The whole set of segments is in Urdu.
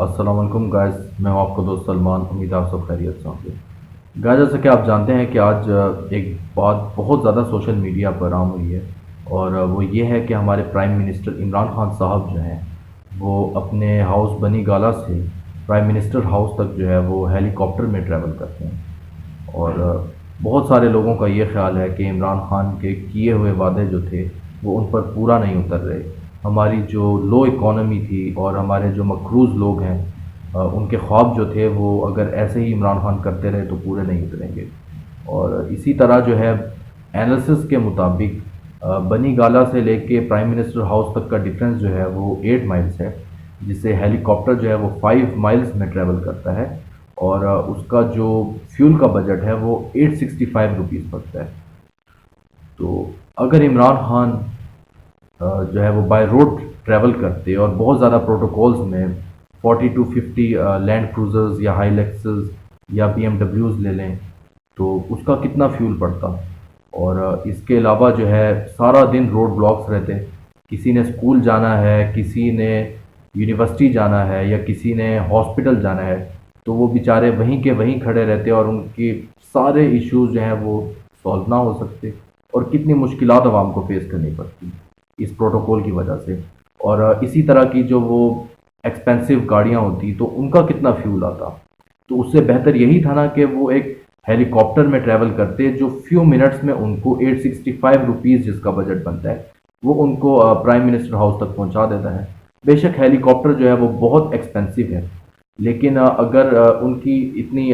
السلام علیکم گائز، میں ہوں آپ کا دوست سلمان۔ امید آپ سب خیریت سے ہوں گے۔ گائز، جیسا کہ آپ جانتے ہیں کہ آج ایک بات بہت زیادہ سوشل میڈیا پر عام ہوئی ہے، اور وہ یہ ہے کہ ہمارے پرائم منسٹر عمران خان صاحب جو ہیں وہ اپنے ہاؤس بنی گالا سے پرائم منسٹر ہاؤس تک جو ہے وہ ہیلی کاپٹر میں ٹریول کرتے ہیں۔ اور بہت سارے لوگوں کا یہ خیال ہے کہ عمران خان کے کیے ہوئے وعدے جو تھے وہ ان پر پورا نہیں اتر رہے۔ ہماری جو لو اکانومی تھی اور ہمارے جو مقروض لوگ ہیں، ان کے خواب جو تھے وہ اگر ایسے ہی عمران خان کرتے رہے تو پورے نہیں اتریں گے۔ اور اسی طرح جو ہے اینالسس کے مطابق بنی گالا سے لے کے پرائم منسٹر ہاؤس تک کا ڈفرینس جو ہے وہ 8 مائلز ہے، جس سے ہیلی کاپٹر جو ہے وہ 5 مائلز میں ٹریول کرتا ہے، اور اس کا جو فیول کا بجٹ ہے وہ 865 روپیز پڑتا ہے۔ تو اگر عمران خان جو ہے وہ بائی روڈ ٹریول کرتے اور بہت زیادہ پروٹوکولز میں 40 to 50 لینڈ کروزرز یا ہائی لیکسز یا BMW لے لیں تو اس کا کتنا فیول پڑتا۔ اور اس کے علاوہ جو ہے سارا دن روڈ بلاکس رہتے، کسی نے اسکول جانا ہے، کسی نے یونیورسٹی جانا ہے یا کسی نے ہاسپٹل جانا ہے، تو وہ بیچارے وہیں کے وہیں کھڑے رہتے اور ان کے سارے ایشوز جو ہیں وہ سولو نہ ہو سکتے، اور کتنی مشکلات عوام کو فیس کرنی پڑتی اس پروٹوکول کی وجہ سے۔ اور اسی طرح کی جو وہ ایکسپینسو گاڑیاں ہوتی تو ان کا کتنا فیول آتا۔ تو اس سے بہتر یہی تھا نا کہ وہ ایک ہیلی کاپٹر میں ٹریول کرتے، جو فیو منٹس میں ان کو 865 روپیز جس کا بجٹ بنتا ہے وہ ان کو پرائم منسٹر ہاؤس تک پہنچا دیتا ہے۔ بے شک ہیلی کاپٹر جو ہے وہ بہت ایکسپینسو ہے، لیکن اگر ان کی اتنی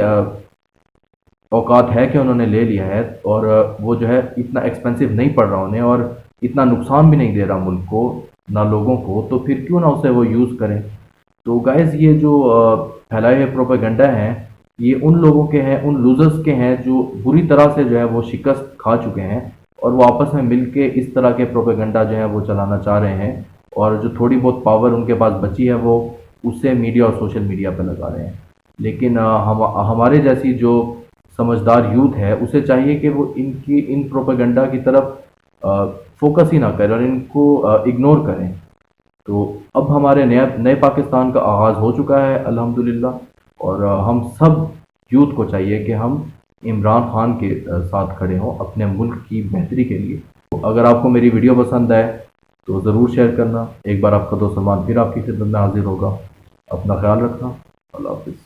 اوقات ہے کہ انہوں نے لے لیا ہے، اور وہ جو ہے اتنا ایکسپینسو نہیں پڑ رہا انہیں اور اتنا نقصان بھی نہیں دے رہا ملک کو نہ لوگوں کو، تو پھر کیوں نہ اسے وہ یوز کریں۔ تو گائز، یہ جو پھیلائے ہوئے پروپیگنڈا ہیں یہ ان لوگوں کے ہیں، ان لوزرز کے ہیں جو بری طرح سے جو ہے وہ شکست کھا چکے ہیں، اور وہ آپس میں مل کے اس طرح کے پروپیگنڈا جو ہے وہ چلانا چاہ رہے ہیں، اور جو تھوڑی بہت پاور ان کے پاس بچی ہے وہ اس سے میڈیا اور سوشل میڈیا پہ لگا رہے ہیں۔ لیکن ہمارے جیسی جو سمجھدار یوتھ ہے اسے چاہیے کہ وہ ان پروپیگنڈا کی طرف فوکس ہی نہ کریں اور ان کو اگنور کریں۔ تو اب ہمارے نئے پاکستان کا آغاز ہو چکا ہے الحمدللہ، اور ہم سب یوتھ کو چاہیے کہ ہم عمران خان کے ساتھ کھڑے ہوں اپنے ملک کی بہتری کے لیے۔ تو اگر آپ کو میری ویڈیو پسند آئے تو ضرور شیئر کرنا۔ ایک بار آپ کا دوست سلمان پھر آپ کی خدمت میں حاضر ہوگا۔ اپنا خیال رکھنا۔ اللہ حافظ۔